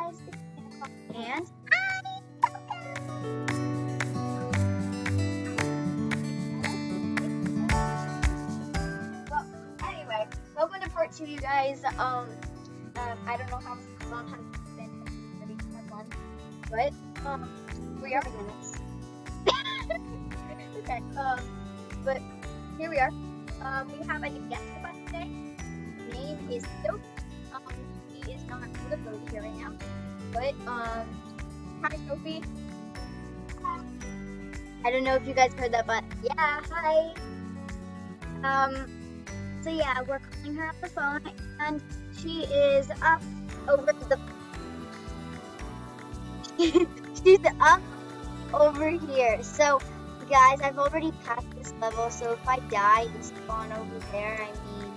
guys, it's Choco, and well, anyway, welcome to part 2, you guys. I don't know how long has it been, maybe 1 month, but we are minutes. Okay, but here we are. We have a new guest with us today. His name is Sophie. He is not literally here right now, but hi Sophie. I don't know if you guys heard that, but yeah, hi. So yeah, we're calling her on the phone, and she is up over the. She's up over here. So, guys, I've already passed this level. So if I die and spawn over there, I mean,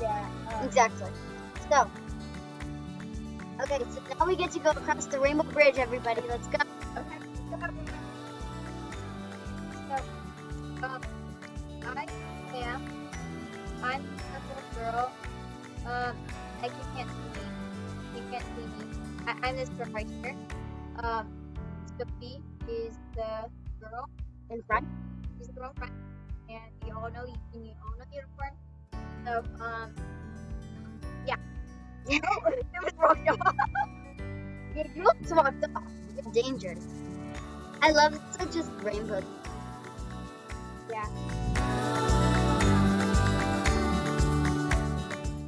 yeah, exactly. So, okay, so now we get to go across the Rainbow Bridge. Everybody, let's go. Okay, let's go. So, I'm a little girl. You can't see me. You can't see me. I'm this girl right here. Sophie is the girl in front. She's the girl in front, and you all know unicorn. So, yeah. It was wrong. Yeah, you look walked off. You're dangerous. I love such just rainbow. Yeah.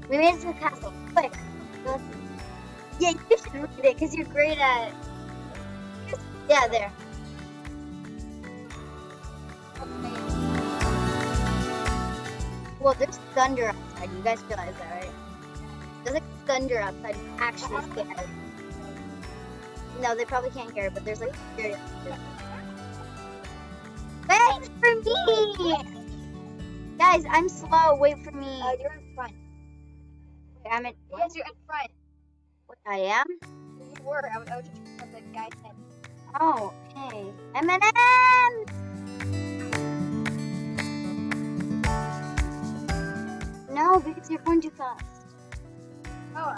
We made it to the castle. Quick. Yeah, you should read it because you're great at it. Yeah, there. Okay. Well, there's thunder outside. You guys realize that, right? There's like thunder outside. Actually scary. No, they probably can't hear it, but there's like scary. Wait for me! Guys, I'm slow. Wait for me. You're in front. Wait, I'm in. Yes, you're in front. What, I am? You were. I was just what the guy said. Oh, okay. M&M! No, because you're going too fast. Oh,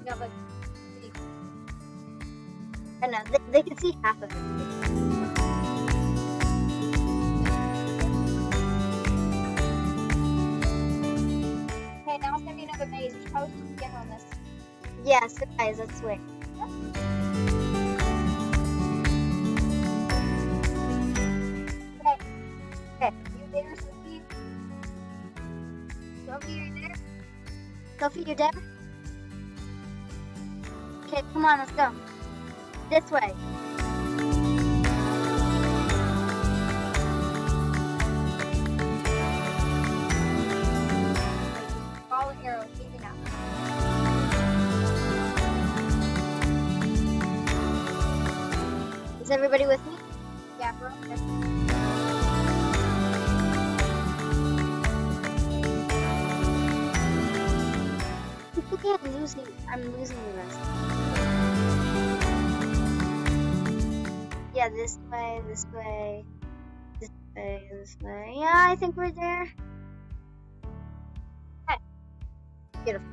no, but I know, they can see half of it. Okay, now it's gonna be another maze. You're supposed to get on this. Yes, guys, let's wait. Okay, you there, Sophie? Sophie, are you there? Sophie, you there? Okay, come on, let's go. This way. Follow the arrow, easy now. Is everybody with me? Yeah, we're okay. Okay, I'm losing the rest. Yeah, this way, this way, this way, this way. Yeah, I think we're there. Okay. Beautiful.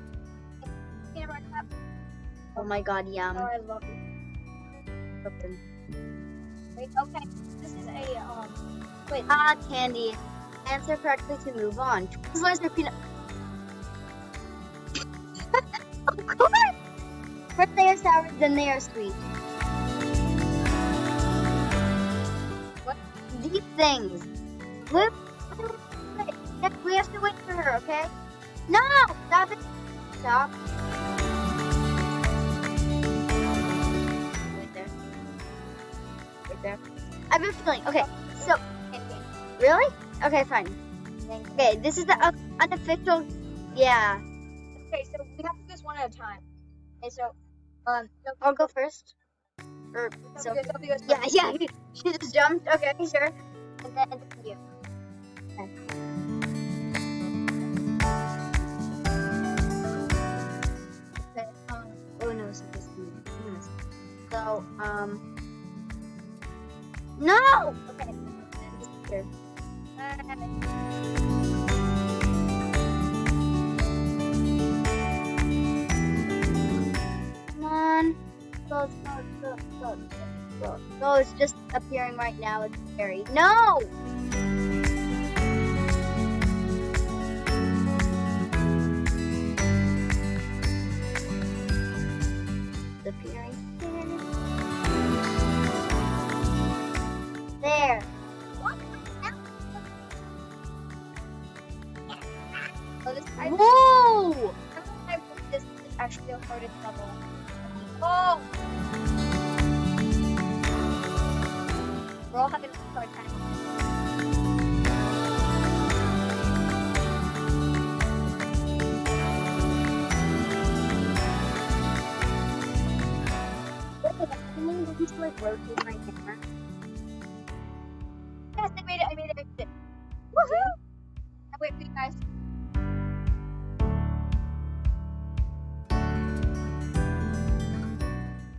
Oh my god, yum. Oh, I love it. Open. Wait, okay. This is a, wait. Candy. Answer correctly to move on. Twizzlers or peanut. Of course! First they are sour, then they are sweet. What? These things. We have to wait for her, okay? No! Stop it. Stop. Right there. Right there. I've been feeling. Okay, so. Really? Okay, fine. Okay, this is the unofficial. Yeah. Okay, so we have to do this one at a time. Okay, so, I'll go first. Or Sophie goes first. Yeah, she just jumped. Okay, sure. And then you. Okay. Okay, oh no, so this is so, no! Okay, this is here. Come No, it's just appearing right now. It's scary. No! It's appearing. There. Whoa! This is actually the hardest level. Oh! We're all having a hard time. Can you just like rotate my camera? Yes, I made it. Woohoo! I'll wait for you guys.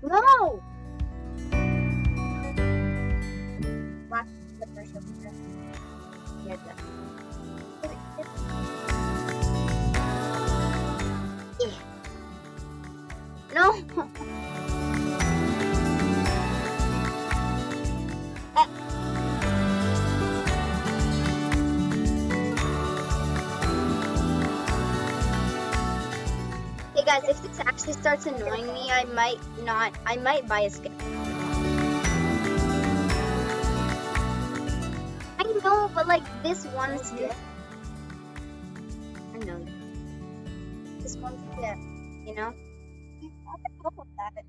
No! Watch the first one. Yeah, no! Hey guys, if this actually starts annoying me, I might buy a skip. I know, but like this one skip. I know. This one skip, you know? I can help with that.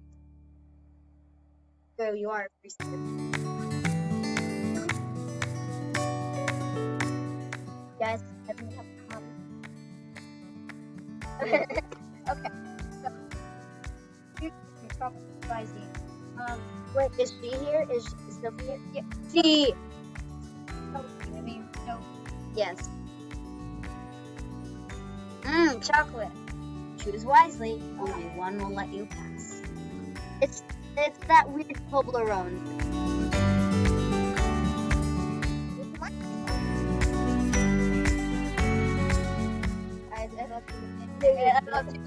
So you are a free skip. Guys, I think have a comment. Okay. So, wait, is she here? Is Sophie here? Yeah. She. Sophie, I mean, no. Yes. Chocolate. Choose wisely. Only one will let you pass. It's that weird Toblerone. I love you.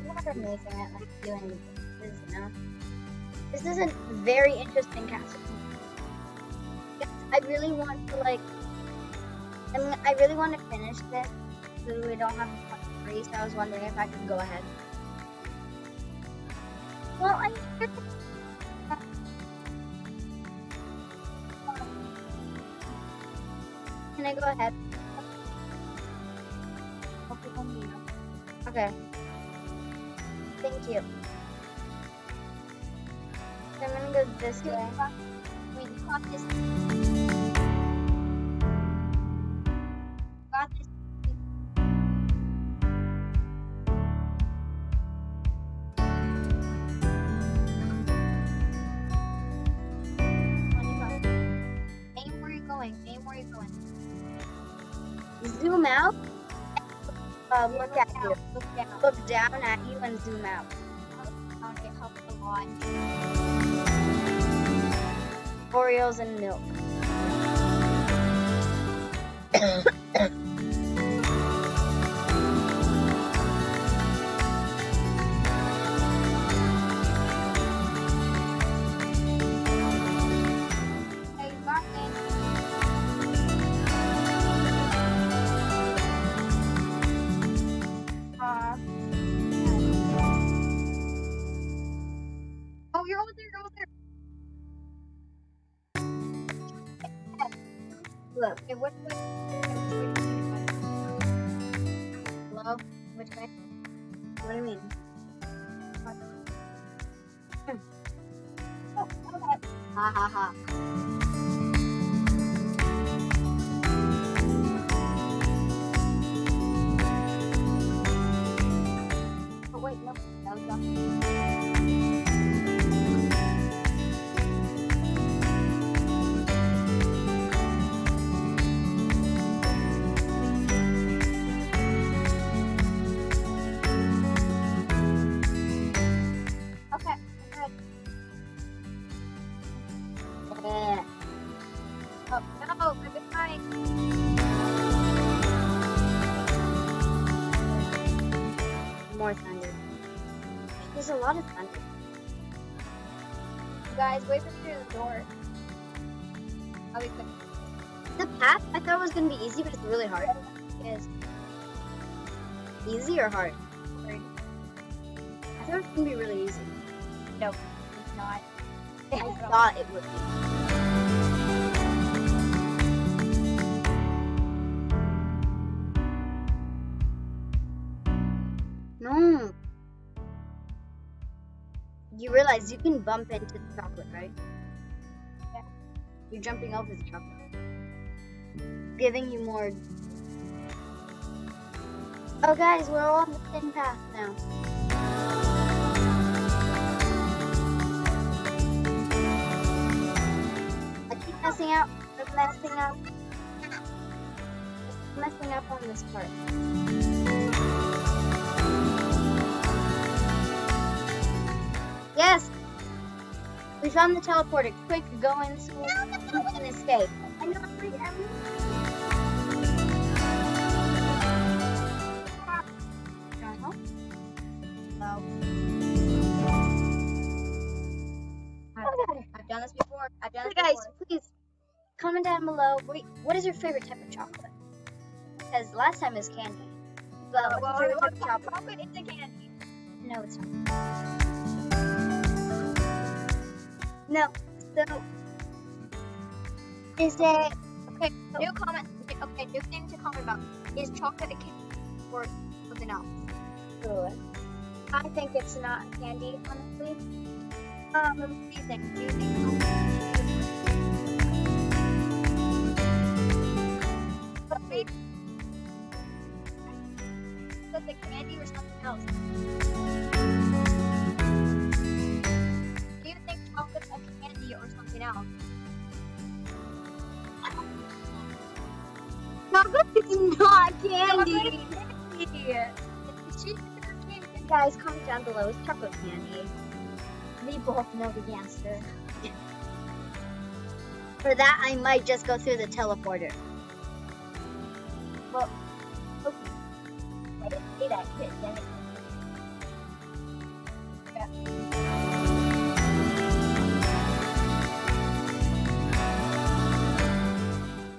You are amazing at like doing this, you know. This is a very interesting castle. I really want to like. I really want to finish this, so we don't have to cut free. So I was wondering if I could go ahead. Well, can I go ahead? Okay. Thank you. So I'm gonna go this way. Wait, you got this. Got this. Aim where you're going. Aim where you're going. Zoom out. Look at you. Look down at you and zoom out. It helps a lot. Oreos and milk. Hey, Martin. Oh, you're over there, Look, okay, which way? Hello? Which way? What do you mean? Oh, okay. Ha ha ha. Oh, wait, no. That was not. Oh, no, I've been trying. More thunder. There's a lot of thunder. guys. Wait for me through the door. I'll be quick. The path, I thought it was gonna be easy, but it's really hard. It is. Easy or hard? Hard. I thought it was gonna be really easy. No, it's not. I thought it would be. No. You realize you can bump into the chocolate, right? Yeah. You're jumping over the chocolate. Giving you more. Oh, guys, we're all on the same path now. I keep messing up. I'm messing up on this part. Yes! We found the teleporter. Quick, go in school and escape. I know, No. I've done this before. So guys, please comment down below. What is your favorite type of chocolate? Because last time it was candy. But what's your favorite type of chocolate? Chocolate is a candy. No, it's not. No. So, is it Okay, new comment. Okay, new thing to comment about. Is chocolate a candy or something else? good? I think it's not candy, honestly. What do you think? Do you think that's a candy or something else? Do you think chocolate's a candy or something else? Chocolate is not candy. Guys, comment down below. Is chocolate candy? We both know the answer. For that, I might just go through the teleporter. Well, okay. I didn't say that. Damn it. Yeah.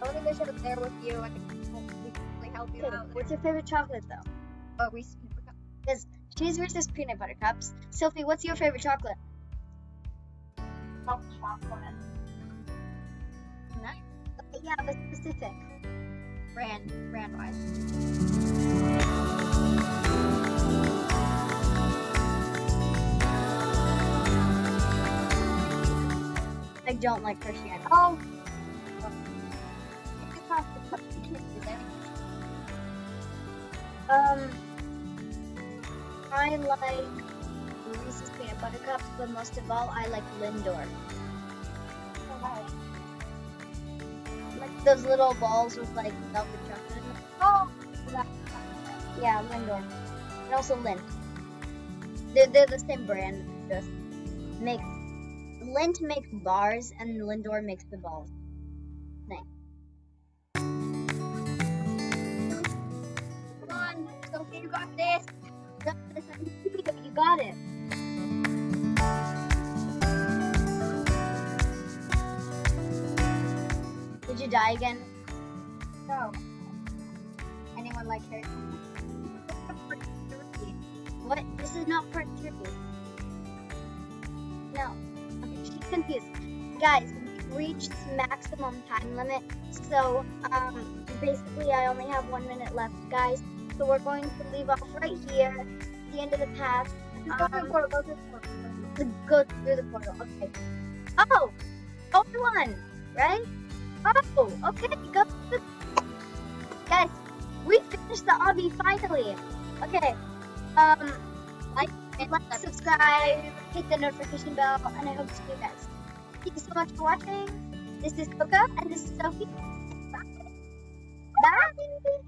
I don't think I should have there with you. I can hopefully help you out. What's your favorite chocolate, though? Oh, Reese's peanut butter cup. Because she's Reese's peanut butter cups. Sophie, what's your favorite chocolate? Milk chocolate. Nice. Okay, yeah, but specific. Brand wise. I don't like Christian. Oh. I like Reese's peanut butter cups, but most of all, I like Lindor. Like those little balls with like melted chocolate in them. Oh. Yeah, Lindor. And also Lindt. They're the same brand. Just make Lindt makes bars and Lindor makes the balls. Nice. Come on, Sophie, you got this. You got it. Did you die again? No. Anyone like her? What? This is not part 3. No. Okay, she's confused. Guys, we've reached maximum time limit. So, basically I only have 1 minute left, guys. So we're going to leave off right here at the end of the path. Go through the portal. Go through the portal. Okay. Oh! Only one, right? Oh, okay. Go through the... Guys, we finished the obby finally. Okay. Like, subscribe, hit the notification bell, and I hope to see you guys. Thank you so much for watching. This is Coco, and this is Sophie. Bye. Bye.